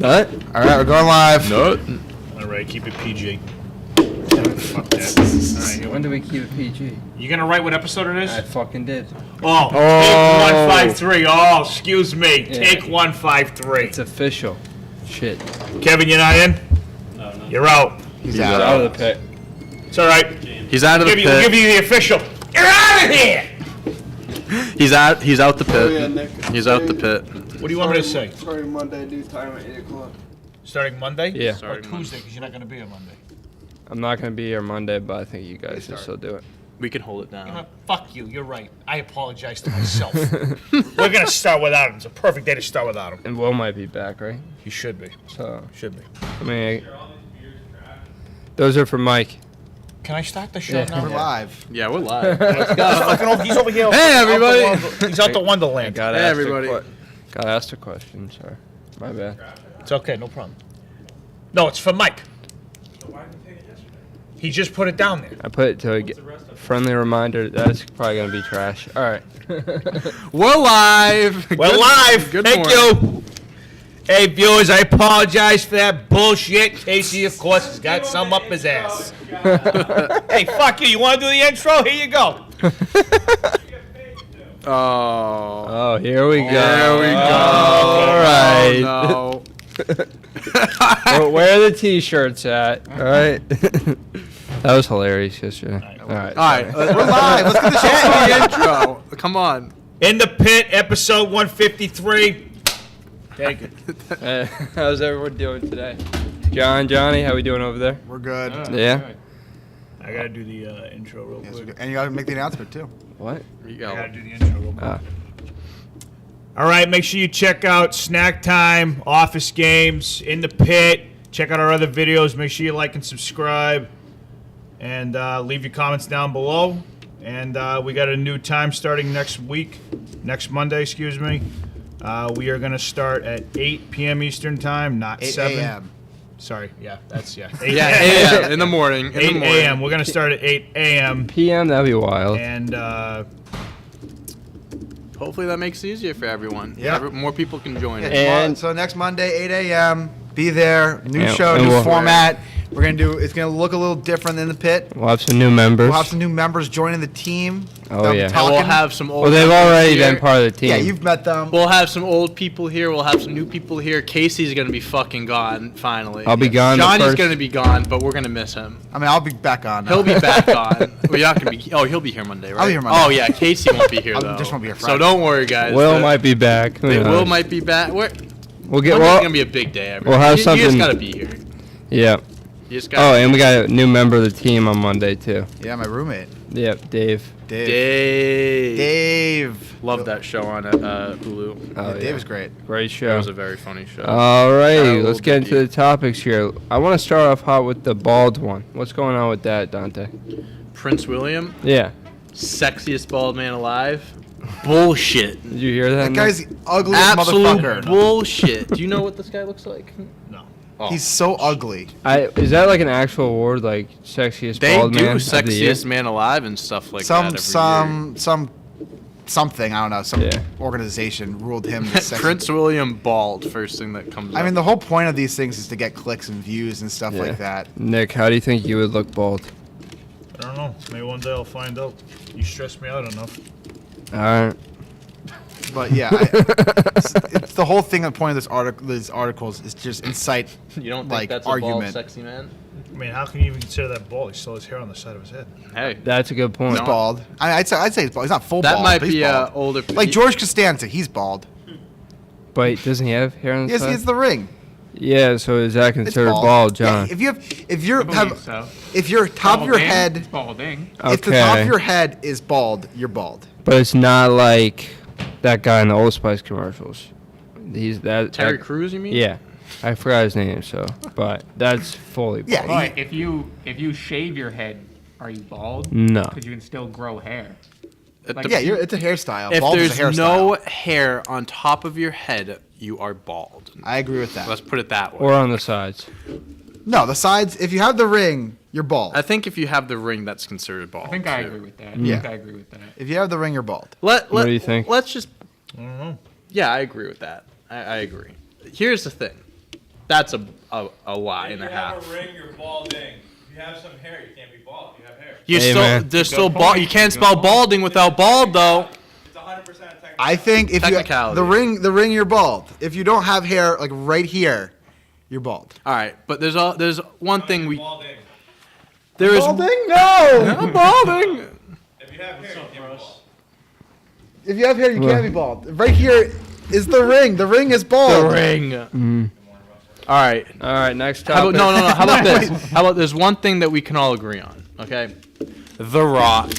What? All right, we're going live. No. All right, keep it PG. Fuck that. All right, When do we keep it PG? you gonna write what episode it is? I fucking did. Oh, take 153. Oh, excuse me. Yeah. Take 153. It's official. Shit. Kevin, you're not in? No, no. You're out. He's Out out. of the pit. It's all right. He's out of the We'll give pit. you the official. You're out of here. He's out. He's out the pit. Oh, yeah, Nick. He's out the pit. What do you want me to say? Starting Monday, new time at 8 o'clock. Starting Monday? Yeah. Or Starting Tuesday, because you're not going to be here Monday. I'm not going to be here Monday, but I think you guys should still do it. We can hold it You know, down. what? Fuck you. You're right. I apologize to myself. We're going to start without him. It's a perfect day to start without him. And Will might be back, right? He should be. So, Should be. I mean, those are for Mike. Can I start the show Yeah. now? We're live. Yeah, we're live. He's over here. Hey, out the everybody. He's out the Wonderland. Got Hey, everybody. Got asked a question, sorry. My bad. It's okay, no problem. No, it's for Mike. He just put it down there. I put it to a friendly reminder. That's probably going to be trash. All right. We're live. We're live. Good Thank morning. you. Hey, viewers, I apologize for that bullshit. Casey, of course, has got some up his ass. Hey, fuck you. You want to do the intro? Here you go. Oh. Oh, here we go. There we go. All right. Oh, Where are the t-shirts at? All right. That was hilarious yesterday. All right. All right. We're live. Let's get the show started. The intro. Come on. In the Pit, episode 153. Thank you. How's everyone doing today? Johnny, how we doing over there? We're good. Yeah. I got to do the intro real Yes, we're quick. good. And you got to make the announcement too. What? Here you I got go. to do the intro real quick. Ah. All right, make sure you check out Snack Time, Office Games, In the Pit. Check out our other videos. Make sure you like and subscribe. And leave your comments down below. And we got a new time starting next Monday, excuse me. We are going to start at 8 p.m. Eastern Time, not 8 7. a.m. Sorry, yeah, 8 Yeah, yeah, in the morning. In 8 the morning. a.m. We're going to start at 8 a.m. PM, that'd be wild. And Hopefully that makes it easier for everyone. Yeah. More people can join Yeah, it. And- so next Monday, 8 a.m. Be there. New Yeah, show, and new we'll- format. We're gonna do. It's gonna look a little different than the pit. We'll have some new members. We'll have some new members joining the team. Oh, They'll be yeah. And talking. we'll have some old Well, they've members already here. been part of the team. Yeah, you've met them. We'll have some old people here. We'll have some new people here. Casey's gonna be fucking gone finally. I'll be gone the Johnny's first- gonna be gone, but we're gonna miss him. I mean, I'll be back on. He'll be back on. Well, you're not gonna be. Oh, he'll be here Monday, right? I'll be here Monday. Oh yeah, Casey won't be here I though. just won't be here So Friday. don't worry, guys. Will The- might be back. Who Will knows? might be back. We'll get. Monday's Well, gonna be a big day. Everyone. we'll have You something- just gotta be here. yeah. You just Oh, gotta. and we got a new member of the team on Monday too. Yeah, my roommate, Yep, Dave. Dave. Dave. Dave. Love that show on Hulu. Oh, Yeah, yeah. Dave is great. Great That show. was a very funny show. Alrighty, Yeah, let's get into the topics here. I want to start off hot with the bald one. What's going on with that, Dante? Prince William, Yeah. sexiest bald man alive. Bullshit. Did you hear that? That Nick? guy's the ugliest Absolute motherfucker. bullshit. Do you know what this guy looks like? no. Oh. He's so ugly. Is that like an actual award, like sexiest They bald do man? of the year? sexiest man alive and stuff like Some that every something, I don't know, some Yeah. organization ruled him the year. sex. Prince William bald, first thing that comes up. I mean, the whole point of these things is to get clicks and views and stuff Yeah. like that. Nick, how do you think you would look bald? I don't know. Maybe one day I'll find out. You stress me out enough. Alright. But yeah, it's the whole thing. The point of these articles is just incite. you don't think like, that's argument. a bald, sexy man? I mean, how can you even consider that bald? He still has hair on the side of his head. Hey, That's a good point. He's bald. I'd say he's bald. He's not full that bald. might but he's be bald. older. Like George Costanza, he's bald. But doesn't he have hair on the Yes, side? he has the ring. Yeah, so is that It's considered bald, John? Yeah, if your top of your head, Balding. if the top of your head is bald, you're bald. But it's not like that guy in the Old Spice commercials. He's that Terry that- Crews, you mean? Yeah, I forgot his name. So, but that's fully bald. Yeah. But if you shave your head, are you bald? No. Because you can still grow hair. It Like, dep- Yeah, it's a hairstyle. If Bald is a there's hairstyle. no hair on top of your head, you are bald. I agree with that. Let's put it that way. Or on the sides. No, the sides. If you have the ring, you're bald. I think if you have the ring, that's considered bald. I think I too. agree with that. Yeah. I think I agree with that. If you have the ring, you're bald. What do you think? Let's just. I don't know. Yeah, I agree with that. I agree. Here's the thing. That's a lie and a half. ring, you're balding. If you have some hair, you can't be bald. You have hair. Hey, man. There's still bald. You can't spell balding without bald though. It's 100% technical. I think if you Technicality. the ring, you're bald. If you don't have hair like right here, you're bald. All right, but there's one thing we Balding. there is Balding? No. I'm balding. If you have hair, you can't be bald. If you have hair, you can't be bald. Right here is the ring. The ring is bald. The ring. All right. All right, next How topic. about, no. How about this? How about there's one thing that we can all agree on? Okay, The Rock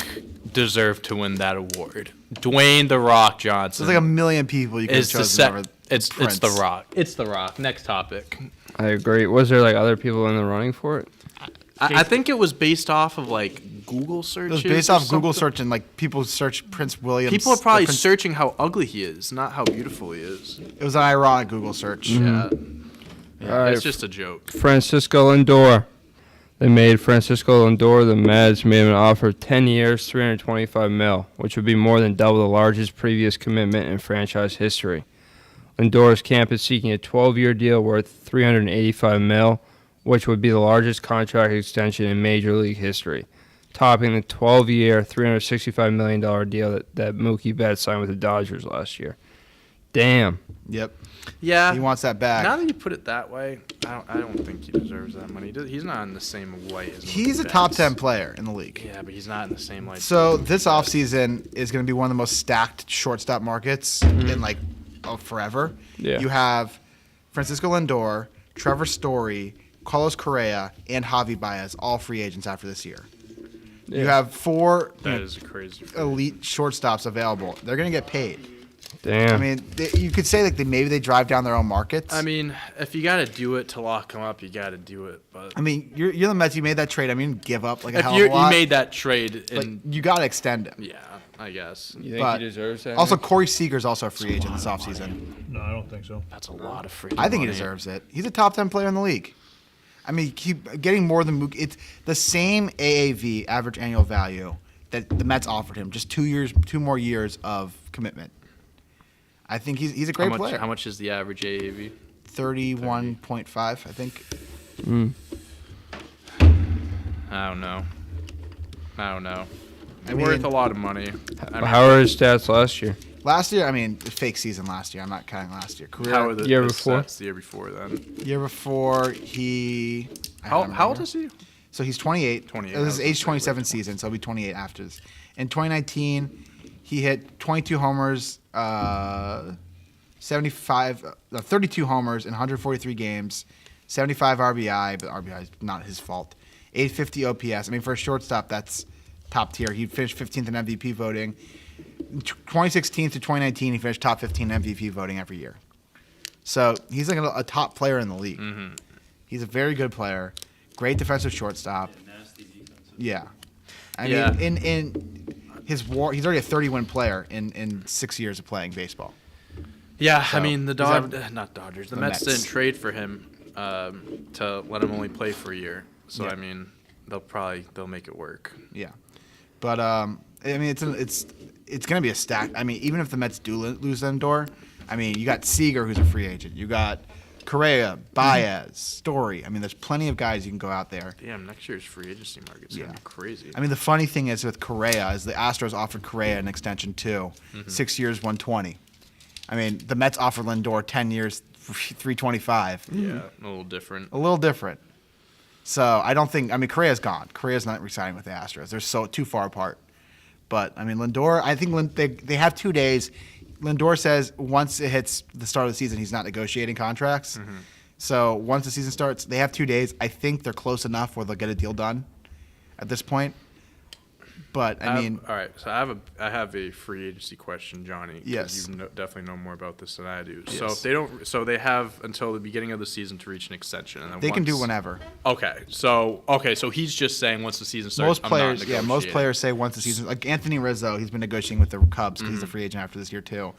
deserved to win that award. Dwayne The Rock Johnson. There's like a million people you could have is the chosen over it's Prince. The Rock. It's The Rock. Next topic. I agree. Was there like other people in the running for it? I think it was based off of like Google searches. It was based or off Google something. search and like people search Prince Williams. People are probably Prince- searching how ugly he is, not how beautiful he is. It was an ironic Google search. Yeah. All right, It's just a joke. Francisco Lindor. They made Francisco Lindor. The Mets made him an offer of 10 years, $325 million, which would be more than double the largest previous commitment in franchise history. Lindor's camp is seeking a 12-year deal worth $385 million, which would be the largest contract extension in Major League history, topping the 12-year, $365 million deal that Mookie Betts signed with the Dodgers last year. Damn. Yep. Yeah. He wants that back. Now that you put it that way, I don't think he deserves that money. He's not in the same light as He's Mookie a top Betts. 10 player in the league. Yeah, but he's not in the same light. So as Mookie this Betts. offseason is going to be one of the most stacked shortstop markets in like forever. Yeah. You have Francisco Lindor, Trevor Story, Carlos Correa, and Javi Baez, all free agents after this year. You have four That is crazy. elite shortstops available. They're going to get paid. Damn. I mean, you could say like maybe they drive down their own markets. I mean, if you got to do it to lock him up, you got to do it. But I mean, you're the Mets. You made that trade. I mean, give up like a if hell you of a lot. made that trade, but and you got to extend him. yeah, I guess You think but he deserves that? Also, Corey Seager's also a free agent this offseason. No, I don't think so. that's a lot of free. I think he money. deserves it. He's a top 10 player in the league. I mean, keep getting more than Mookie. It's the same AAV, average annual value, that the Mets offered him. Just 2 more years of commitment. I think he's a great player. How much is the average AAV? 31.5, I think. I don't know. I They're mean- worth a lot of money. How are his stats last year? Last year, I mean, fake season last year. I'm not counting last year. Career. How are the Year the before? stats the year before then? Year before, he. I How don't old remember. is he? So he's 28. 28, This I is was gonna age say, 27 wait. season, so he'll be 28 after this. In 2019, he hit 22 homers, 32 homers in 143 games, 75 RBI, but RBI is not his fault. 850 OPS. I mean, for a shortstop, that's top tier. He finished 15th in MVP voting. 2016 to 2019, he finished top 15 MVP voting every year. So he's like a top player in the league. Mm-hmm. He's a very good player. Great defensive shortstop. Yeah. I Yeah. mean, in his war, he's already a 30-win player in 6 years of playing baseball. Yeah, So, I mean the he's not Dodgers. The the Mets Mets. didn't trade for him to let him only play for a year. So Yeah. I mean they'll make it work. Yeah. But I mean, it's gonna be a stack. I mean, even if the Mets do lose Lindor, I mean, you got Seager, who's a free agent. You got Correa, Baez, Story. I mean, there's plenty of guys you can go out there. Damn, next year's free agency market's gonna Yeah. be crazy. I mean, the funny thing is with Correa is the Astros offered Correa an extension too, Mm-hmm. 6 years, 120. I mean, the Mets offered Lindor 10 years, 325. Yeah, a little different. A little different. So I don't think. I mean, Correa's gone. Correa's not resigning with the Astros. They're so too far apart. But I mean, Lindor. I think they have 2 days. Lindor says once it hits the start of the season, he's not negotiating contracts. Mm-hmm. So once the season starts, they have 2 days. I think they're close enough where they'll get a deal done at this point. But I mean, all right. So I have a free agency question, Johnny. 'Cause Yes. You definitely know more about this than I do. Yes. So if they don't, so they have until the beginning of the season to reach an extension, and then they can do once- whenever. Okay. So he's just saying once the season starts. Most I'm not players, most negotiating. players say once the season. Like Anthony Rizzo, he's been negotiating with the Cubs because he's a free agent after this year too.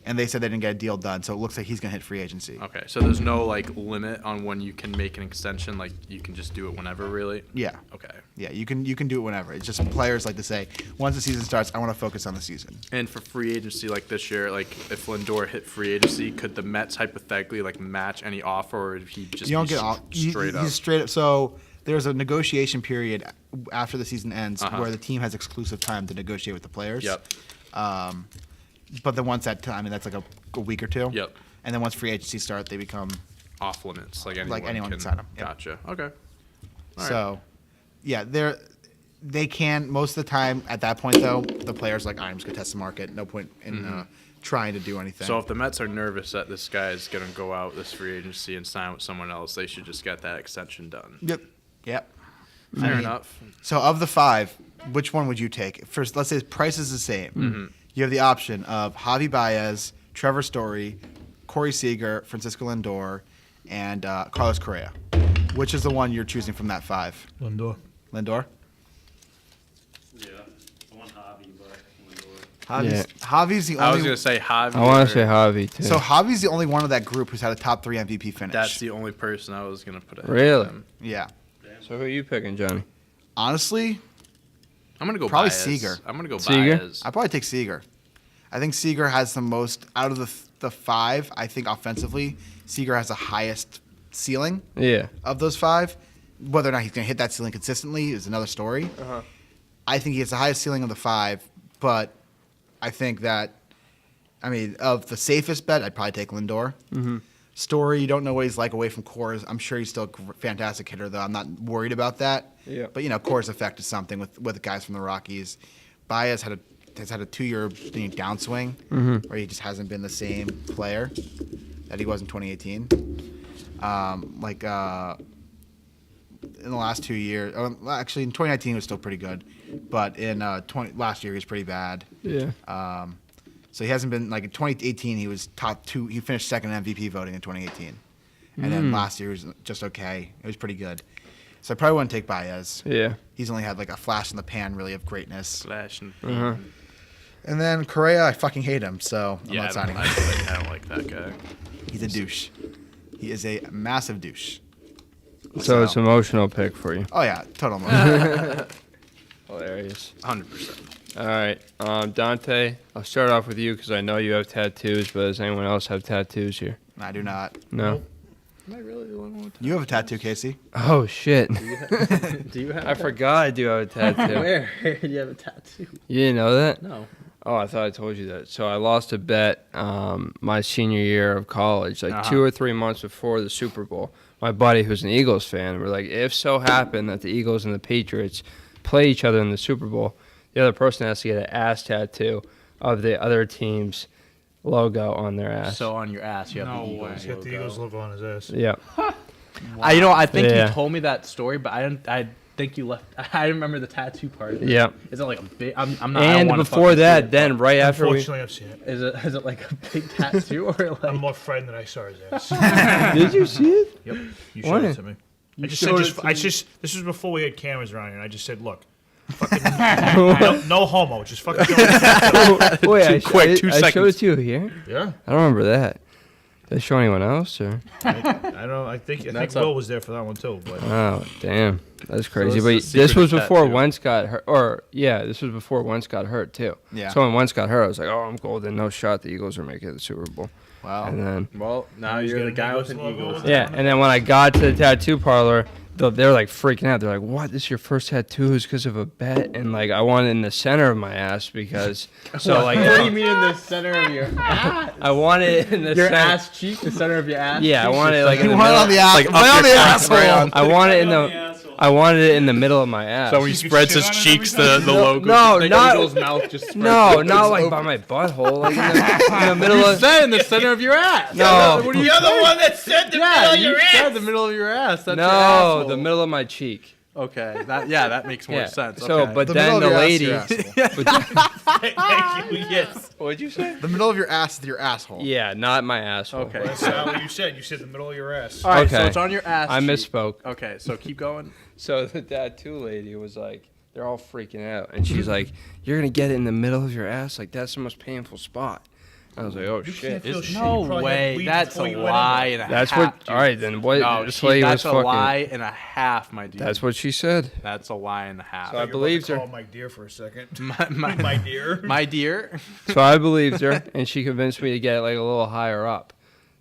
and they said they didn't get a deal done. So it looks like he's going to hit free agency. Okay, so there's no like limit on when you can make an extension. Like you can just do it whenever, really. Yeah. Okay. Yeah, you can do it whenever. It's just players like to say, once the season starts, I want to focus on the season. And for free agency like this year, like if Lindor hit free agency, could the Mets hypothetically like match any offer, or would he just You don't be get off straight up? He's straight up. So there's a negotiation period after the season ends where the team has exclusive time to negotiate with the players. Yep. But then once that time, I mean, that's like a week or two. Yep. And then once free agency start, they become Off limits, like anyone, anyone can can sign 'em. Yep. Gotcha. Okay. All right. so. Yeah, they can most of the time. At that point, though, the players like I'm just gonna test the market. No point in trying to do anything. So if the Mets are nervous that this guy is going to go out this free agency and sign with someone else, they should just get that extension done. Yep. Fair enough. So of the 5, which one would you take? First, let's say the price is the same. You have the option of Javi Baez, Trevor Story, Corey Seager, Francisco Lindor, and Carlos Correa. Which is the one you're choosing from that 5? Lindor. Lindor? Yeah, I want Javi, but Lindor. Javi's the I was only. going to say Javi. I want or- to say Javi too. So Javi's the only one of that group who's had a top 3 MVP finish. That's the only person I was going to put ahead of Really? him. Yeah. So who are you picking, Johnny? Honestly, I'm going to go Probably Baez. Seager. I'm going to go Seager? Baez. I'd probably take Seager. I think Seager has the most out of the 5. I think offensively, Seager has the highest ceiling Yeah. of those 5. Whether or not he's going to hit that ceiling consistently is another story. I think he has the highest ceiling of the 5, but I think that, I mean, of the safest bet, I'd probably take Lindor. Story, you don't know what he's like away from Coors. I'm sure he's still a fantastic hitter, though. I'm not worried about that. Yeah. But, Coors effect is something with guys from the Rockies. Baez has had a 2-year downswing where he just hasn't been the same player that he was in 2018. In the last 2 years, actually in 2019 he was still pretty good, but in last year he was pretty bad. Yeah. So he hasn't been like in 2018 he was top 2. He finished second in MVP voting in 2018, and then last year was just okay. It was pretty good. So I probably wouldn't take Baez. Yeah. He's only had like a flash in the pan really of greatness. Flash and And then Correa, I fucking hate him, so I'm yeah, not signing him. I don't like that guy. He's a douche. He is a massive douche. So it's an emotional pick for you. Oh yeah, total emotion. Hilarious. 100%. All right, Dante. I'll start off with you because I know you have tattoos. But does anyone else have tattoos here? I do not. No. Am I really the one with You have a tattoo, Casey. Oh shit! Do you have I forgot I do have a tattoo. Where? Do you have a tattoo? You didn't know that? No. Oh, I thought I told you that. So I lost a bet my senior year of college, like 2 or 3 months before the Super Bowl. My buddy, who's an Eagles fan, were like, if so happened that the Eagles and the Patriots play each other in the Super Bowl, the other person has to get an ass tattoo of the other team's logo on their ass. So on your ass, you have No the way. Eagles He's got the logo. Eagles logo on his ass. Yeah. I think Yeah. you told me that story, but I think you left. I remember the tattoo part. Of it. Yeah. Is it like a big? I'm not. I don't And wanna before fucking that, see it, then right after we Unfortunately, I've seen it. but is it like a big tattoo or like? I'm more frightened that I saw his ass. did you see it? Yep. You Why? showed it to me. I just said, showed it to me. this was before we had cameras around here, and I just said, look, fucking, no homo, just fucking show it. Wait, I, quick, I, 2 I showed it seconds. to you here. Yeah. I don't remember that. Did I show anyone else or? I don't. I think That's Will was there for that one too. But Oh damn, that's crazy. this But is a this was secretive before tattoo. Wentz got hurt, or yeah, this was before Wentz got hurt too. Yeah. So when Wentz got hurt, I was like, oh, I'm golden, no shot. The Eagles are making the Super Bowl. Wow. And then Well, now He's you're got the an guy Eagles with an logo Eagles. with yeah, and then when I got to the tattoo parlor, they're like freaking out. They're like, "What? This is your first tattoo? Is because of a bet?" And like, I want it in the center of my ass because so like, What do you mean in the center of your ass? I want it in the Your center. ass cheek, the center of your ass. Yeah, I cheek, want the it like in center the You of want middle. it on the ass? Like Right up on the your asshole. right on. I want it in On the the. asshole. I wanted it in the middle of my ass. So he You spreads shit his on it cheeks, every the logo. No, the not- Eagles' mouth just spreads. no, It's not like over. by my butthole, like in the middle You of. said in the center of your ass. No. What are you You're the one that said the Yeah, middle of you your said ass. the middle of your ass. That's your No, asshole. the middle of my cheek. Okay, that makes more Yeah. sense. So, okay. but The then middle the of your ass is lady. your asshole. Thank you. Yes. What'd you say? The middle of your ass is your asshole. Yeah, not my asshole. Okay. That's not what you said. You said the middle of your ass. All right, so Okay. it's on your ass. I cheek. misspoke. Okay, so keep going. So the tattoo lady was like, they're all freaking out, and she's like, "You're gonna get it in the middle of your ass, like that's the most painful spot." I was like, oh You shit. can't feel There's shit. no You probably had way. weed That's before a you went in lie there. and a That's half. what. Dude. All right, then what? No, this lady was that's a fucking. lie and a half, my dude. That's what she said. That's a lie and a half. So I You're about to believed her. call my dear for a second. my My dear. my dear. So I believed her, and she convinced me to get it like a little higher up.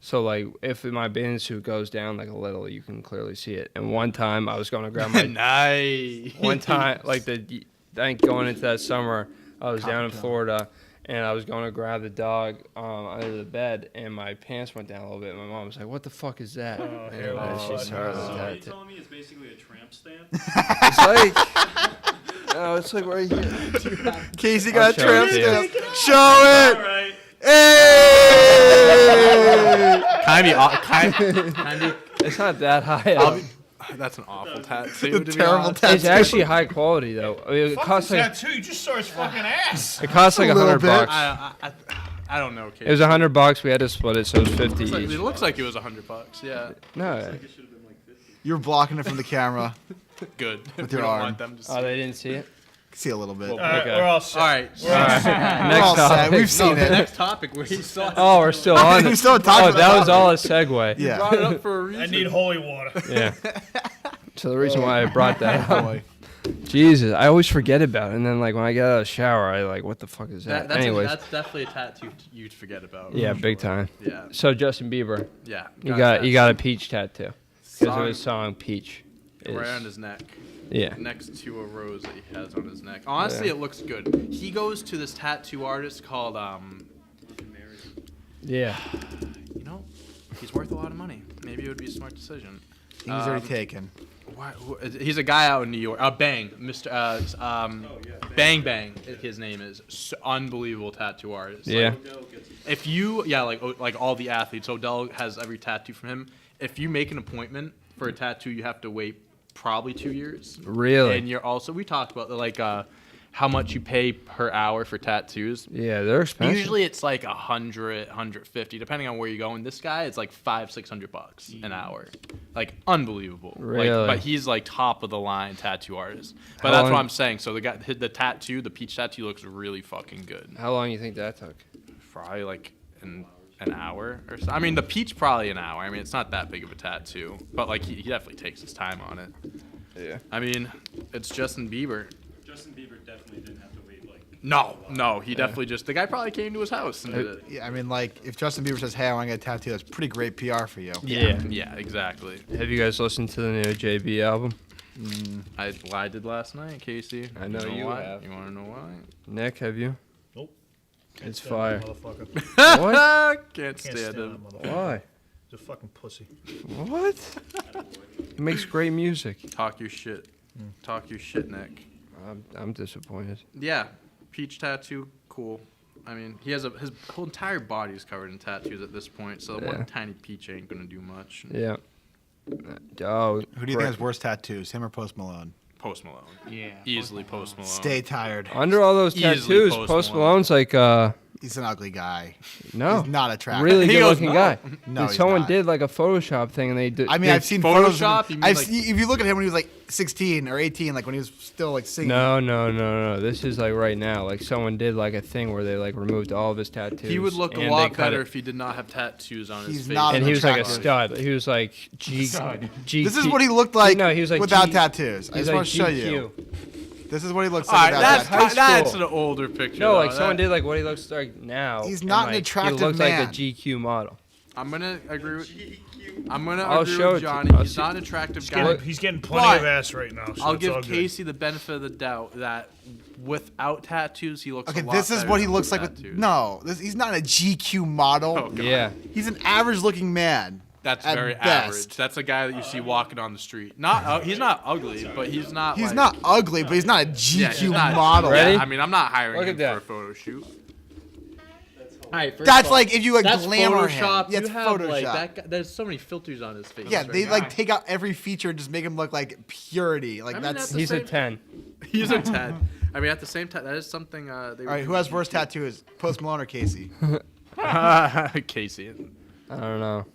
So like, if my bathing suit goes down like a little, you can clearly see it. And one time I was going to grab my. Nice. One time, like I think going into that summer, I was down in Florida, and I was going to grab the dog under the bed, and my pants went down a little bit. My mom was like, "What the fuck is that?" And here we go. she started So what that are you too. telling me is basically a tramp stamp? It's like, no, it's like right here. Casey I'll got a show tramp it to you. stamp. Show All it. right. Hey! It's not that high up. That's an awful tattoo. To be Terrible honest. tattoo. It's actually high quality though. I mean, it Fuck costs the like tattoo. You just saw his fucking ass. it costs like A little $100 bit. bucks. I don't know. Casey. It was $100. We had to split it, so it was 50 It each. looks like it was $100. Yeah. No, It should have been like 50. You're blocking it from the camera. Good. With We your don't arm. want them to see. oh, they didn't see it. See a little bit. All right, Okay. we're all set. All right. We're all set. We're Next all set. topic. We've seen The it. next topic where he saw. Oh, we're still on. We it. still talking Oh, about that was that. all a segue. Yeah. Brought it up for a reason. I need holy water. Yeah. So the reason why I brought that up, Jesus, I always forget about it, and then like when I get out of the shower, I like, what the fuck is that? Anyways, that's definitely a tattoo you'd forget about. yeah, for big sure. time. Yeah. So Justin Bieber, Yeah. you got a peach tattoo because of his song Peach. right on Is- his neck. Yeah. Next to a rose that he has on his neck. Honestly, Yeah. it looks good. He goes to this tattoo artist called Yeah. you know, he's worth a lot of money. Maybe it would be a smart decision. He's already taken. He's a guy out in New York. Bang, Mr. Bang Bang. His name is unbelievable tattoo artist. Yeah. If you, like all the athletes, Odell has every tattoo from him. If you make an appointment for a tattoo, you have to wait probably 2 years. Really? And you're also, we talked about how much you pay per hour for tattoos. Yeah, they're expensive. Usually it's like 100, 150, depending on where you go. And this guy, it's like $500-$600 an hour, like unbelievable. Really? But he's like top of the line tattoo artist. But How that's long- what I'm saying. So the peach tattoo looks really fucking good. How long you think that took? Probably like an hour or so. I mean, the peach probably an hour. I mean, it's not that big of a tattoo, but like he definitely takes his time on it. Yeah. I mean, it's Justin Bieber. Justin Bieber definitely didn't have to wait like. No, he definitely the guy probably came to his house and did it. Yeah, I mean, like, if Justin Bieber says, "Hey, I want to get a tattoo," that's pretty great PR for you. Yeah, exactly. Have you guys listened to the new JB album? I did last night, Casey. I know you why? have. You want to know why? Nick, have you? Nope. It's Stand fire. that motherfucker. What? Can't Can't stand stand him. that motherfucker. Why? He's a fucking pussy. What? He makes great music. Talk your shit. Talk your shit, Nick. I'm disappointed. Yeah, peach tattoo, cool. I mean, his whole entire body is covered in tattoos at this point, so Yeah. one tiny peach ain't gonna do much. Yeah. Oh, Who do you think has worse tattoos, him or Post Malone? Post Malone. Yeah. Easily Post Malone. Stay tired. under all those Easily tattoos, Post Post Malone. Malone's like He's an ugly guy. no, He's not attractive. really He good goes, looking "No." guy. No, And he's someone not. did like a Photoshop thing, and they did. I mean, they- I've seen photos. Photoshop? Of You him. mean, I've like- if you look at him when he was like 16 or 18, like when he was still like singing. No. This is like right now. Like someone did like a thing where they like removed all of his tattoos. He would look a and they lot cut better it. if he did not have tattoos on his He's face. not And he was like a attractive. stud. He was like G. This is what he looked like. No, he was like without G- tattoos. I He's just like want to show GQ. you. This is what he looks All like right, without that's tattoos. that's school. an older picture. No, though. like someone That- did like what he looks like now. He's and, not an like, attractive He looks man. like a GQ model. I'm gonna agree with. I'm gonna I'll agree show with it to you. Johnny. I'll He's see- not an attractive He's guy. getting, he's getting plenty But of ass right now. So I'll it's all give good. Casey the benefit of the doubt that without tattoos, he looks. Okay, a lot this is better what he than looks with like with. tattoos. No, he's not a GQ model. Oh, God. Yeah. He's an average-looking man. That's at very best. average. That's a guy that you see walking on the street. He's not ugly, but he's not. He's like- not ugly, but he's not a GQ Yeah, he's not- model. Ready? Yeah, I mean, I'm not hiring Look him at that. for a photo shoot. All right, first That's of all, like if you like That's glamour Photoshop. him. Yeah, You it's have Photoshop. like that guy, there's so many filters on his face. Yeah, right they now. like take out every feature and just make him look like purity. Like I mean, that's. that's the He's a same- 10. He's a 10. I mean, at the same time, that is something. They All right, who has worse tattoos, Post Malone or Casey? Casey. I don't know.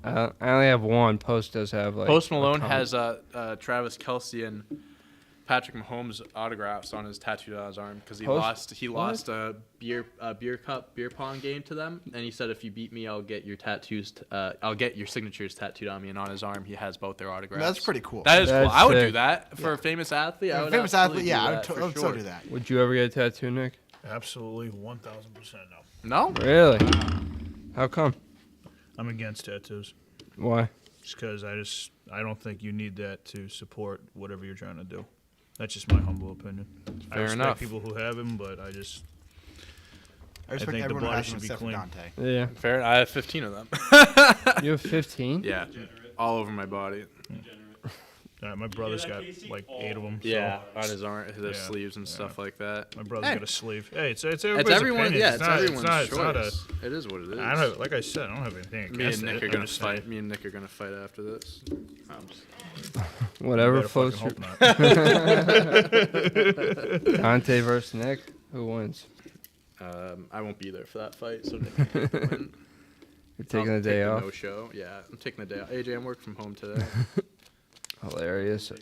I don't know. I only have one. Post does have like. Post a Malone ton. has Travis Kelce and Patrick Mahomes autographs on his tattooed on his arm because he Post- lost a beer pong game to them, and he said if you beat me, I'll get your I'll get your signatures tattooed on me, and on his arm he has both their autographs. That's pretty cool. That is cool. That's I would do sick. that for a famous athlete. I would famous absolutely athlete, yeah, do I that would, for I would so sure. do that. Would you ever get a tattoo, Nick? Absolutely 1,000% no. No, Really? How come? I'm against tattoos. Why? Just because I don't think you need that to support whatever you're trying to do. That's just my humble opinion. I Fair respect enough. people who have them, but I I think respect the everyone who body has should them be except for clean. Dante. Yeah. fair. I have 15 of them. You have 15? Yeah, all over my body. My brother's that, got Casey? like 8 of them. Yeah, on his arm, his Yeah, sleeves and stuff like that. My brother's Hey. got a sleeve. Hey, it's It's everybody's everyone. opinion. Yeah, it's everyone's it's not a, choice. It is what it is. I don't have, like I said, I don't have anything Me against and Nick it. are gonna I'm just saying, fight. Me and Nick are gonna fight after this. Whatever better floats fucking your... hope not. Dante versus Nick? Who wins? I won't be there for that fight, so Nick can take the win. You're taking I'll the day take off? No show. Yeah, I'm taking the day off. AJ, I'm working from home today. Hilarious.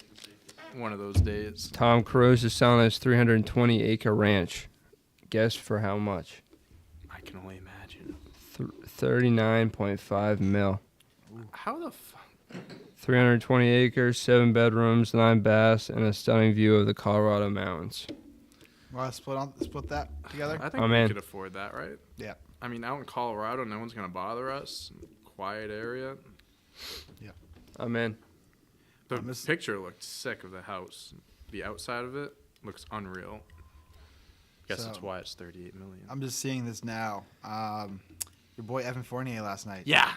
One of those days. Tom Cruise is selling his 320-acre ranch. Guess for how much? I can only imagine. 39.5 mil. How the fuck? 320 acres, 7 bedrooms, 9 baths, and a stunning view of the Colorado mountains. Want to split that together? I think I'm we in. could afford that, right? Yeah. I mean, out in Colorado, no one's gonna bother us. Quiet area. I'm in. The I'm just- picture looked sick of the house. The outside of it looks unreal. Guess So- that's why it's 38 million. I'm just seeing this now. Your boy Evan Fournier last night. Yeah.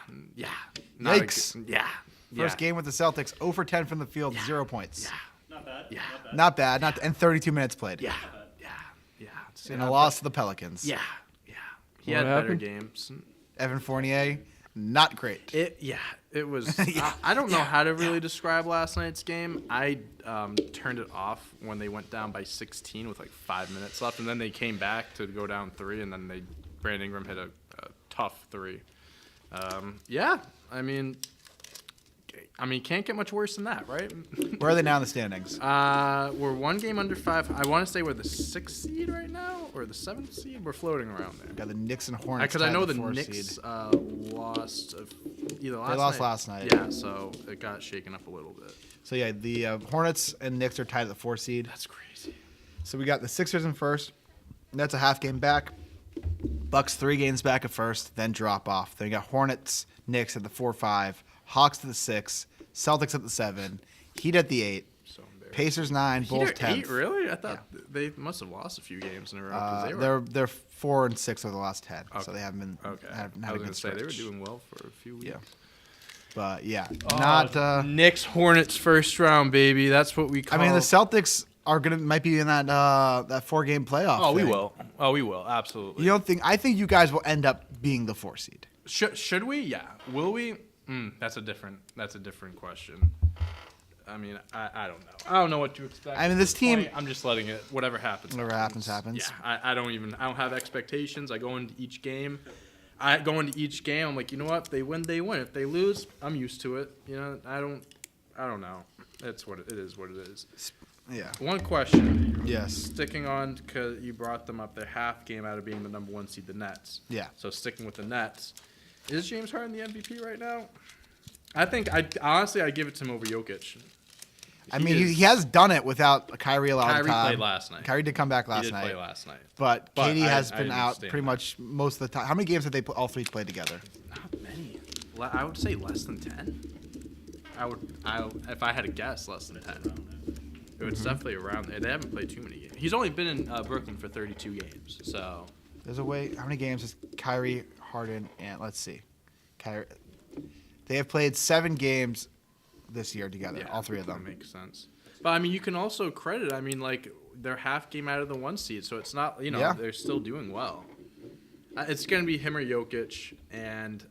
Not a Yikes. good- yeah. First game with the Celtics, 0 for 10 from the field, 0 points. Yeah. Not bad. Yeah. Not bad. Not bad. And 32 minutes played. Yeah. And a loss to the Pelicans. Yeah. He What had better happened? games. Evan Fournier, not great. It was. I don't know how to really describe last night's game. I turned it off when they went down by 16 with like 5 minutes left, and then they came back to go down 3, and then Brandon Ingram hit a tough 3. I mean, can't get much worse than that, right? Where are they now in the standings? We're 1 game under 5. I want to say we're the 6th seed right now, or the 7th seed. We're floating around there. Got the Knicks and Hornets. Because I tied know the the 4 Knicks seed. lost either last They lost last night. Yeah, so it got shaken up a little bit. So yeah, the Hornets and Knicks are tied at the 4 seed. That's crazy. So we got the Sixers in first. That's a half game back. Bucks 3 games back at first, then drop off. Then you got Hornets, Knicks at the 4-5, Hawks to the 6, Celtics at the 7, Heat at the 8, So embarrassing. Pacers 9, Bulls 10. 8, really? I thought they must have lost a few games in a row. 'Cause they were, They're 4 and 6 over the last 10, so Okay. they haven't been. okay. Haven't I had a was going good to say they were stretch. doing well for a few weeks. Yeah. But yeah, not. Knicks Hornets first round, baby. That's what we I call. mean, the Celtics are might be in that 4-game playoff. Oh, we thing. will. Oh, we will. Absolutely. You don't think? I think you guys will end up being the 4 seed. Should we? Yeah. Will we? That's a different question. I mean, I don't know. I don't know what to expect. I mean, at this team- point. I'm just letting it. Whatever happens. Whatever happens, happens. Yeah. I don't have expectations. I go into each game. I'm like, you know what? If they win, they win. If they lose, I'm used to it. You know, I don't know. It's what it is. What it is. Yeah. One question. Yes. Sticking on because you brought them up, they're half game out of being the number 1 seed, the Nets. Yeah. So sticking with the Nets, is James Harden the MVP right now? I think I give it to him over Jokic. I mean, he has done it without Kyrie a lot of Kyrie the time. played last night. Kyrie did come back He last did night. play last night. But KD has I been out understand pretty that. much most of the time. How many games have they all 3 played together? Not many. I would say less than 10. If I had to guess, less than 10. It was definitely around there. They haven't played too many games. He's only been in Brooklyn for 32 games, so. There's a way. How many games has Kyrie, Harden, and let's see, Kyrie? They have played 7 games this year together. Yeah, all 3 of that them. makes sense. But I mean, you can also credit. I mean, like they're half game out of the 1 seed, so it's not. You know, Yeah. they're still doing well. It's gonna be him or Jokic, and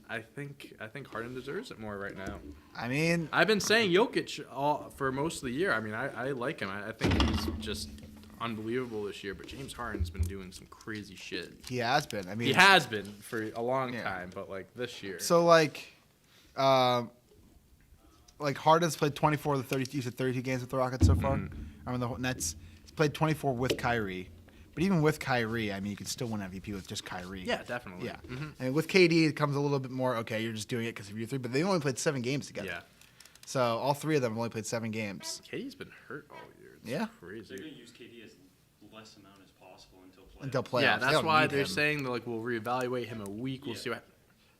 I think Harden deserves it more right now. I mean, I've been saying Jokic for most of the year. I mean, I like him. I think he's just unbelievable this year. But James Harden's been doing some crazy shit. he has been. I mean, He has been for a long Yeah. time, but like this year. So like, like Harden's played 24 of the 32. You said 32 games with the Rockets so far. Mm-hmm. I mean, the Nets he's played 24 with Kyrie, but even with Kyrie, I mean, you can still win MVP with just Kyrie. Yeah, definitely. Yeah. And with KD, it comes a little bit more. Okay, you're just doing it because of you three, but they only played 7 games together. Yeah. So all 3 of them have only played 7 games. KD's been hurt all year. It's Yeah. They're crazy. going to use KD as less amount as possible until playoffs. Until playoffs. Yeah, They that's don't why need they're him. saying they're like, we'll reevaluate him a week. We'll Yeah. see what.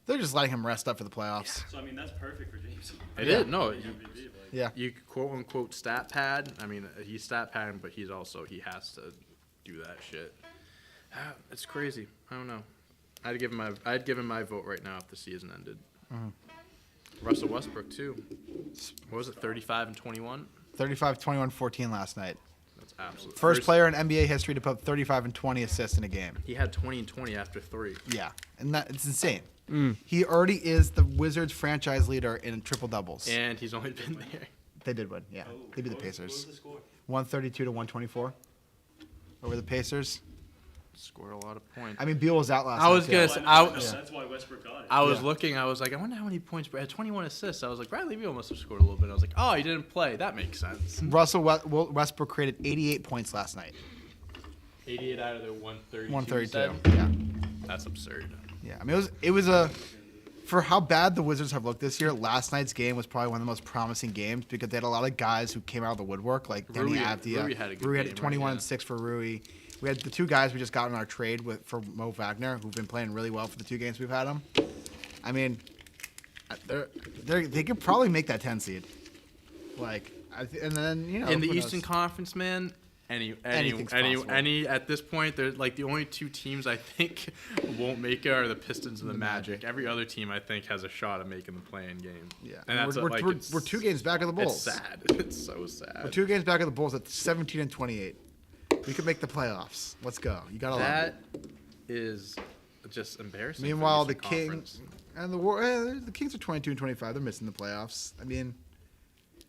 They're just letting him rest up for the playoffs. So, I mean, that's perfect for James. It is. No, MVP, you, like, Yeah. you quote unquote stat pad. I mean, he's stat padding, but he has to do that shit. It's crazy. I don't know. I'd give him my vote right now if the season ended. Russell Westbrook too. What was it? 35 and 21. 35, 21, 14 last night. That's absolute. First player in NBA history to put 35 and 20 assists in a game. He had 20 and 20 after 3. Yeah, and it's insane. He already is the Wizards franchise leader in triple doubles. And he's only been there. They did win. Yeah, they beat the what was Pacers. the score? 132 to 124 over the Pacers. Scored a lot of points. I mean, Beal was out last I was night, gonna too. say- Well, I know, I- that's why Westbrook got it. I was Yeah. looking. I was like, I wonder how many points. But had 21 assists. I was like, Bradley Beal must have scored a little bit. I was like, oh, he didn't play. That makes sense. Russell Westbrook created 88 points last night. 88 out of their 132. 132. Yeah. That's absurd. Yeah, I mean, it was a for how bad the Wizards have looked this year. Last night's game was probably one of the most promising games because they had a lot of guys who came out of the woodwork, like Danny Rui Avdija. had a good Rui game, had 21 right? and 6 for Rui. We had the 2 guys we just got in our trade for Mo Wagner, who've been playing really well for the 2 games we've had them. I mean, they could probably make that 10 seed. Like, and then In the who Eastern knows? Conference, man, Anything's possible. at this point, there's like the only 2 teams I think won't make it are the Pistons and the Magic. Every other team I think has a shot of making the play-in game. Yeah, and that's we're, like we're, it's, we're 2 games back of the Bulls. It's sad. It's so sad. We're 2 games back of the Bulls at 17 and 28. We could make the playoffs. Let's go. You got to love it. That is just embarrassing. for Meanwhile, the Eastern Kings Conference. and the Kings are 22 and 25. They're missing the playoffs. I mean,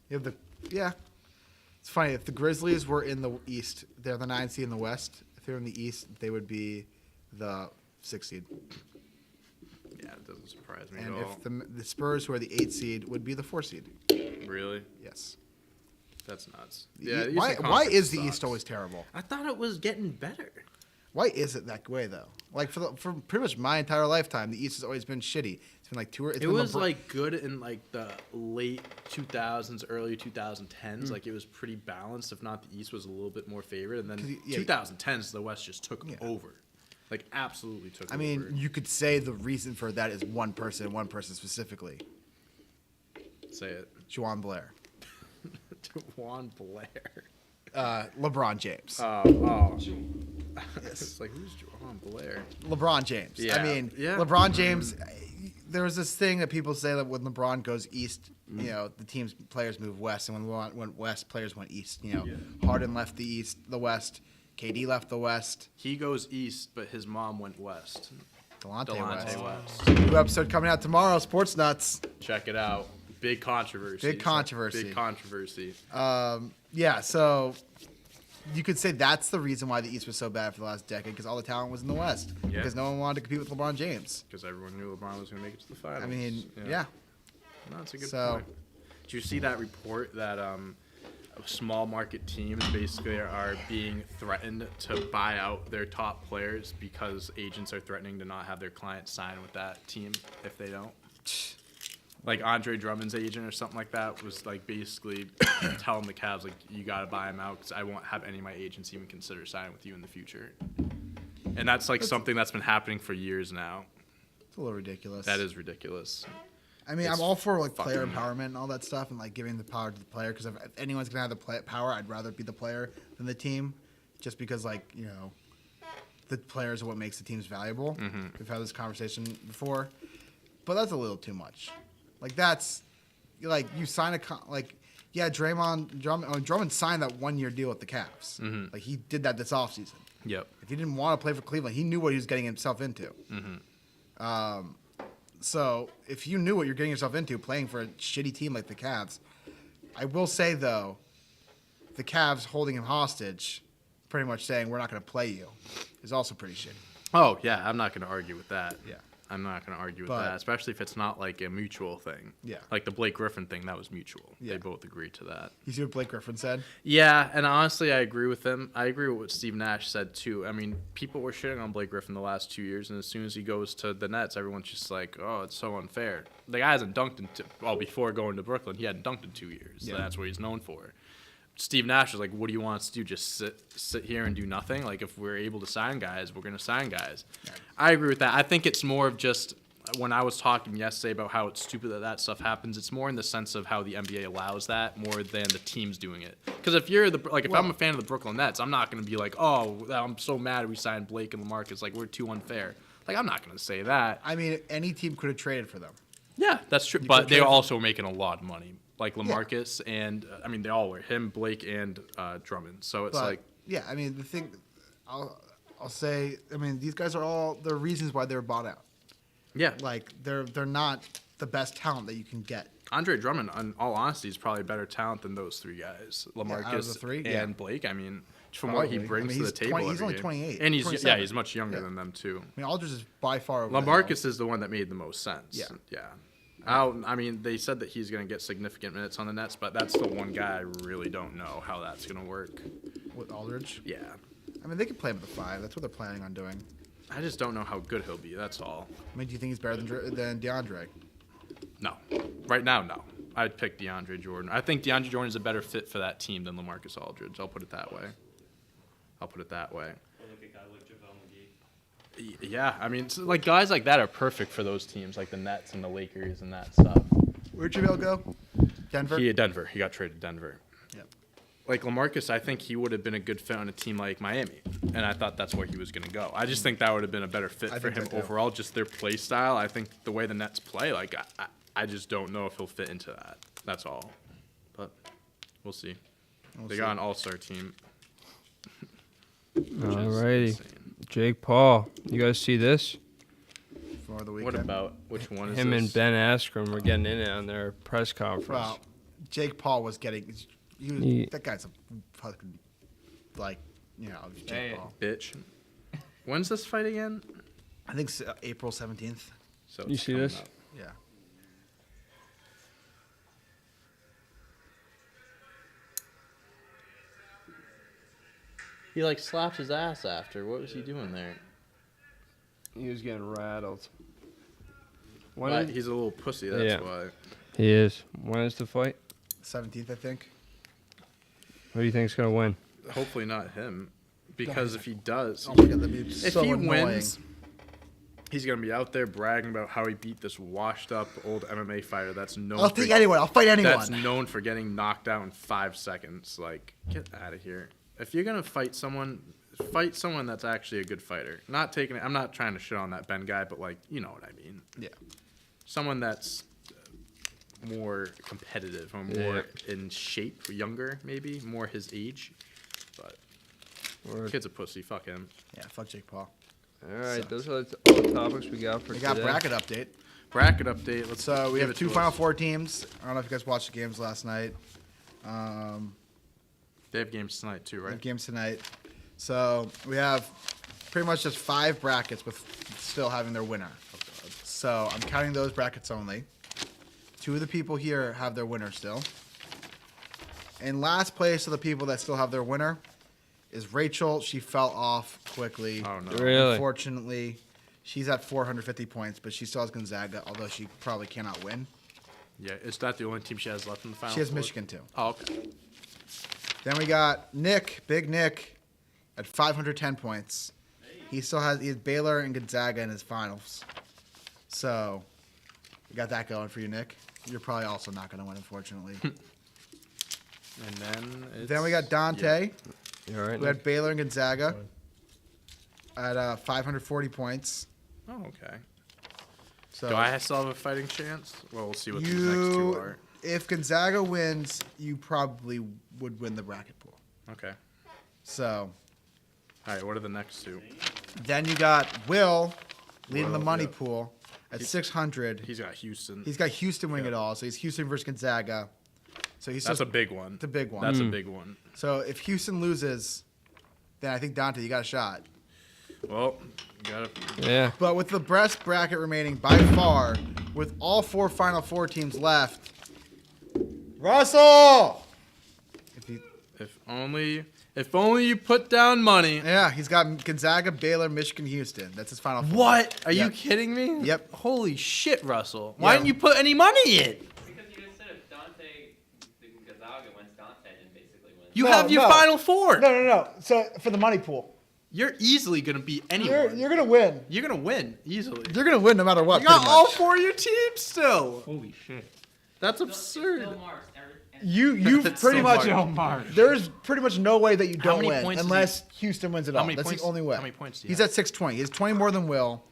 you have It's funny if the Grizzlies were in the East, they're the 9th seed in the West. If they're in the East, they would be the 6th seed. Yeah, it doesn't surprise me And at all. if the Spurs, who are the 8th seed, would be the 4th seed. Really, Yes. that's nuts. The Yeah, E- the Eastern why Conference is the sucks. East always terrible? I thought it was getting better. Why is it that way though? Like for pretty much my entire lifetime, the East has always been shitty. It's been like 2 or It was like good in like the late 2000s, early 2010s. Like it was pretty balanced. If not, the East was a little bit more favored. And then 2010s, the West just took over. Like absolutely took over. I mean, you could say the reason for that is one person specifically, say it. Juwan Blair, Juwan Blair. LeBron James. It's like who's Juwan Blair? LeBron James. I Yeah. mean, Yeah. LeBron James. There was this thing that people say that when LeBron goes east, the team's players move west, and when LeBron went west, players went east. Harden left the West. KD left the West. He goes east, but his mom went west. Delonte Delonte West. West. New episode coming out tomorrow. Sports Nuts. Check it out. Big controversy. Big controversy. Big controversy. Yeah, so you could say that's the reason why the East was so bad for the last decade, because all the talent was in the West. Yeah. Because no one wanted to compete with LeBron James. Because everyone knew LeBron was going to make it to the finals. I mean, yeah. No, that's a good So- point. Did you see that report that small market teams basically are being threatened to buy out their top players because agents are threatening to not have their clients sign with that team if they don't? Like Andre Drummond's agent or something like that was like basically telling the Cavs like you got to buy him out because I won't have any of my agents even consider signing with you in the future. And that's like something that's been happening for years now. It's a little ridiculous. That is ridiculous. I mean, it's I'm all for like player fucking- empowerment and all that stuff, and like giving the power to the player. Because if anyone's gonna have the power, I'd rather it be the player than the team, just because the players are what makes the teams valuable. Mm-hmm. We've had this conversation before, but that's a little too much. Like that's like you sign Drummond signed that 1-year deal with the Cavs. Mm-hmm. Like he did that this offseason. Yep. If he didn't want to play for Cleveland, he knew what he was getting himself into. So if you knew what you're getting yourself into playing for a shitty team like the Cavs, I will say, though, the Cavs holding him hostage, pretty much saying we're not going to play you, is also pretty shitty. Oh, yeah, I'm not going to argue with that. Yeah. I'm not going to argue with But- that, especially if it's not like a mutual thing. Yeah. Like the Blake Griffin thing, that was mutual. Yeah. They both agreed to that. You see what Blake Griffin said? Yeah, and honestly, I agree with him. I agree with what Steve Nash said too. I mean, people were shitting on Blake Griffin the last 2 years, and as soon as he goes to the Nets, everyone's just like, "Oh, it's so unfair." The guy hasn't dunked before going to Brooklyn, he hadn't dunked in 2 years. Yeah. So that's what he's known for. Steve Nash was like, "What do you want us to do? Just sit here and do nothing? Like, if we're able to sign guys, we're gonna sign guys." I agree with that. I think it's more of just when I was talking yesterday about how it's stupid that stuff happens. It's more in the sense of how the NBA allows that more than the teams doing it. Because if you're if I'm a fan of the Brooklyn Nets, I'm not gonna be like, "Oh, I'm so mad we signed Blake and LaMarcus. Like, we're too unfair." Like, I'm not gonna say that. I mean, any team could have traded for them. Yeah, that's true. could But they're trade for- also making a lot of money. Like LaMarcus and I mean, they all were him, Blake, and Drummond. So it's But like, yeah, I mean, the thing, I'll say, I mean, these guys are all the reasons why they were bought out. yeah, Like they're not the best talent that you can get. Andre Drummond, in all honesty, is probably better talent than those three guys, out of LaMarcus the three, and yeah. Blake. I mean, from what he Probably. brings I mean, to the he's table, 20 he's every only game. 28, and he's 27. he's much younger Yeah. than them too. I mean, Aldridge is by far over them all. LaMarcus is the one that made the most sense. Yeah. yeah. I mean, they said that he's going to get significant minutes on the Nets, but that's the one guy I really don't know how that's going to work. with Aldridge. Yeah. I mean, they could play him at the 5. That's what they're planning on doing. I just don't know how good he'll be. That's all. I mean, do you think he's better than DeAndre? No. Right now, no. I'd pick DeAndre Jordan. I think DeAndre Jordan is a better fit for that team than LaMarcus Aldridge. I'll put it that way. Or like a guy like JaVale McGee. Yeah, I mean, like guys like that are perfect for those teams, like the Nets and the Lakers and that stuff. Where'd JaVale go? Denver? Denver. He got traded to Denver. Yep. Like LaMarcus, I think he would have been a good fit on a team like Miami, and I thought that's where he was going to go. I just think that would have been a better fit I for think him so, too. overall. Just their play style. I think the way the Nets play, like I just don't know if he'll fit into that. That's all. But we'll see. They got an all-star team. which is Alrighty. insane. Jake Paul. You guys see this? For the What weekend. about which one is Him this? and Ben Askren were getting in it on their press conference. Well, Jake Paul was getting. That guy's a fucking, like, Jake Hey. Paul. Bitch. When's this fight again? I think it's April 17th. So You it's see coming this? up. Yeah. He like slapped his ass after. What was he doing there? He was getting rattled. Why? He's a little pussy. That's Yeah. why. He is. When is the fight? 17th, I think. Who do you think's gonna win? Hopefully not him, because if he does, Oh my god, that'd be if so he annoying. wins, he's gonna be out there bragging about how he beat this washed-up old MMA fighter that's known. I'll take anyone. I'll fight anyone. That's known for getting knocked out in 5 seconds. Like, get out of here. If you're gonna fight someone that's actually a good fighter. Not taking it. I'm not trying to shit on that Ben guy, but like, you know what I mean. Yeah. Someone that's more competitive or more in shape, younger maybe, more his age. But kid's a pussy. Fuck him. Yeah, fuck Jake Paul. All right, Sucks. those are all the topics we got for We today. got bracket update. Bracket update. Let's So we give have it 2 to Final us. Four teams. I don't know if you guys watched the games last night. They have games tonight too, We have right? games tonight. So we have pretty much just 5 brackets with still having their winner. So I'm counting those brackets only. 2 of the people here have their winner still. In last place of the people that still have their winner is Rachel. She fell off quickly. Oh no. Really? Unfortunately, she's at 450 points, but she still has Gonzaga, although she probably cannot win. Yeah, is that the only team she has left in the final? She has four? Michigan too. Oh, okay. Then we got Nick, Big Nick, at 510 points. He has Baylor and Gonzaga in his finals. So we got that going for you, Nick. You're probably also not going to win, unfortunately. And then Then we got Dante, You all right? who had Baylor and Gonzaga at 540 points. Oh, okay. So Do I still have a fighting chance? Well, we'll see what these next two you, are. if Gonzaga wins, you probably would win the bracket pool. Okay. So All right. What are the next two? then you got Will leading the Will, money yeah. pool at 600. He's got Houston. He's got Houston winning Yeah. it all, so he's Houston versus Gonzaga. So he's That's just, a big one. it's a big one. That's a big one. So if Houston loses, then I think Dante, you got a shot. Well, got it. Yeah. But with the best bracket remaining by far, with all 4 Final Four teams left, Russell. If only you put down money. Yeah, he's got Gonzaga, Baylor, Michigan, Houston. That's his Final Four. What? Are you Yep. kidding me? Yep. Holy shit, Russell. Why Yeah. didn't you put any money in? Because you just said if Gonzaga wins, Dante then basically wins. You No, have your no. Final Four. No. So for the money pool, You're easily going to beat anyone. you're gonna win. You're going to win easily. You're gonna win no matter what. You got pretty all much. 4 of your teams still. Holy shit. That's absurd. Still Mars. You've That's pretty so much. hard. There's pretty much no way that you How don't many win points unless Houston wins it all. many That's points- the only way. how many points do you He's have? at 620. He has 20 more than Will.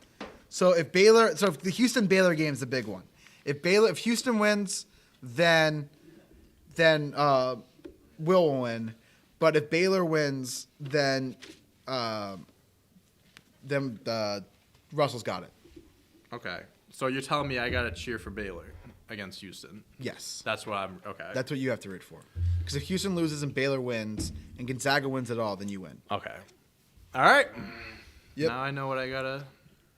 So if the Houston Baylor game is the big one. If Houston wins, then Will will win. But if Baylor wins, then Russell's got it. Okay. So you're telling me I got to cheer for Baylor against Houston. Yes. That's what I'm okay. That's what you have to root for. Because if Houston loses and Baylor wins and Gonzaga wins it all, then you win. okay. All right. Yep. Now I know what I got to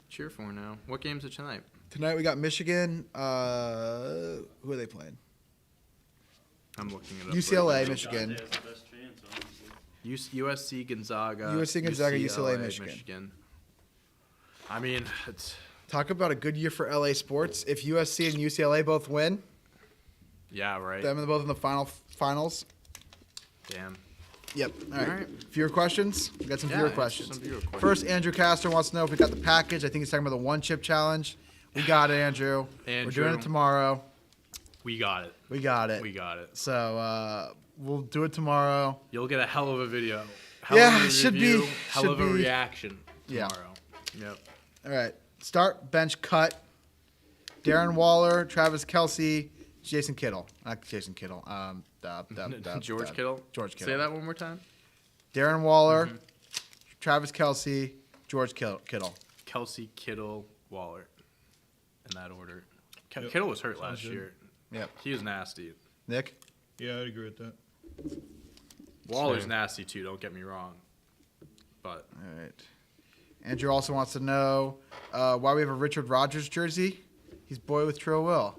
cheer for now. What games are tonight? Tonight we got Michigan. Who are they playing? I'm looking it up. UCLA, Michigan. USC, Gonzaga. USC, Gonzaga, UCLA, Michigan. I mean, it's Talk about a good year for LA sports. If USC and UCLA both win, yeah, right. them both in the finals. Damn. Yep. All right. All right. Viewer questions. We got some Yeah, viewer answer questions. some viewer questions. First, Andrew Castor wants to know if we got the package. I think he's talking about the one chip challenge. We got it, Andrew. We're doing it tomorrow. We got it. We got it. We got it. So we'll do it tomorrow. You'll get a hell of a video. Yeah, it should be- Hell should of a be- reaction Yeah. tomorrow. Yep. All right. Start, bench, cut. Darren Waller, Travis Kelce, Jason Kittle. Not Jason Kittle. George Kittle. George Kittle. Say that one more time. Darren Waller, Travis Kelce, George Kittle. Kelsey, Kittle, Waller. In that order. Kittle was hurt last year. Yep. He was nasty. Nick? Yeah, I'd agree with that. Waller's Same. nasty too. Don't get me wrong. But All right. Andrew also wants to know why we have a Richard Rodgers jersey. He's boy with Trill Will.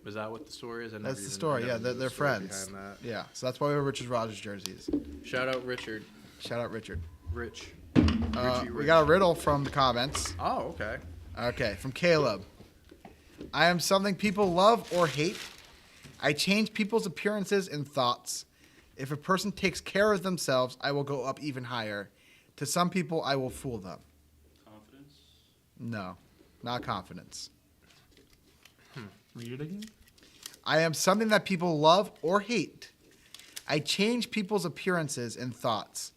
is that what the story is? I never That's the even- I story. never Yeah, knew they're the story friends. behind that. Yeah, so that's why we have Richard Rodgers jerseys. Shout out Richard. Shout out Richard. Rich. We got a riddle from the comments. Oh, okay. Okay, from Caleb. I am something people love or hate. I change people's appearances and thoughts. If a person takes care of themselves, I will go up even higher. To some people, I will fool them. Confidence? No, not confidence. Read it again. I am something that people love or hate. I change people's appearances and thoughts.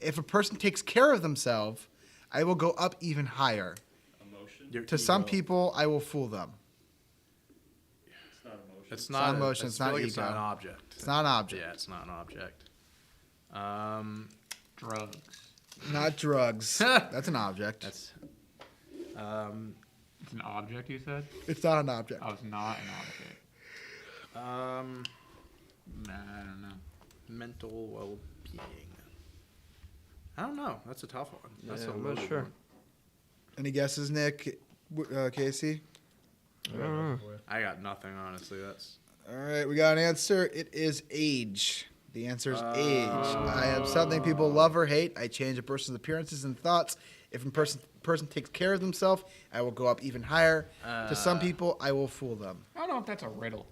If a person takes care of themselves, I will go up even higher. Emotion? To some people, I will fool them. It's not emotion. It's not emotion, I it's feel not like It's not ego. an object. It's not an object. Yeah, it's not an object. Drugs. Not drugs. That's an object. That's It's an object, you said? It's not an object. Oh, it's not an object. Nah, I don't know. mental well-being. I don't know. That's a tough one. That's Yeah, a I'm not loaded sure. one. Any guesses, Nick? Casey? I don't know. I got nothing, honestly. That's All right, we got an answer. It is age. The answer is age. I am something people love or hate. I change a person's appearances and thoughts. If a person takes care of themselves, I will go up even higher. To some people, I will fool them. I don't know if that's a riddle.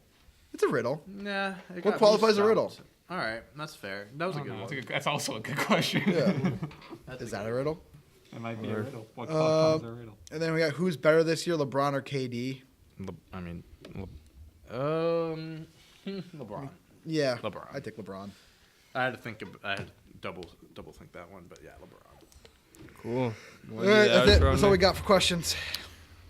It's a riddle. nah. it What got me qualifies a stumped. riddle? All right, that's fair. That was a I don't good know, one. that's also a good question. Yeah. Is that a riddle? That might be a riddle. What qualifies a riddle? And then we got who's better this year, LeBron or KD? LeBron. Yeah, LeBron. I take LeBron. I had to think. I had to double think that one, but yeah, LeBron. Cool. All right, that's it. That's all we got for questions.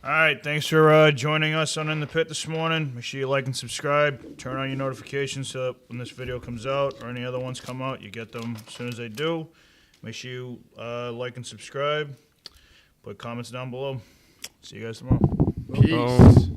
All right, thanks for joining us on In the Pit this morning. Make sure you like and subscribe. Turn on your notifications so that when this video comes out or any other ones come out, you get them as soon as they do. Make sure you like and subscribe. Put comments down below. See you guys tomorrow. Peace.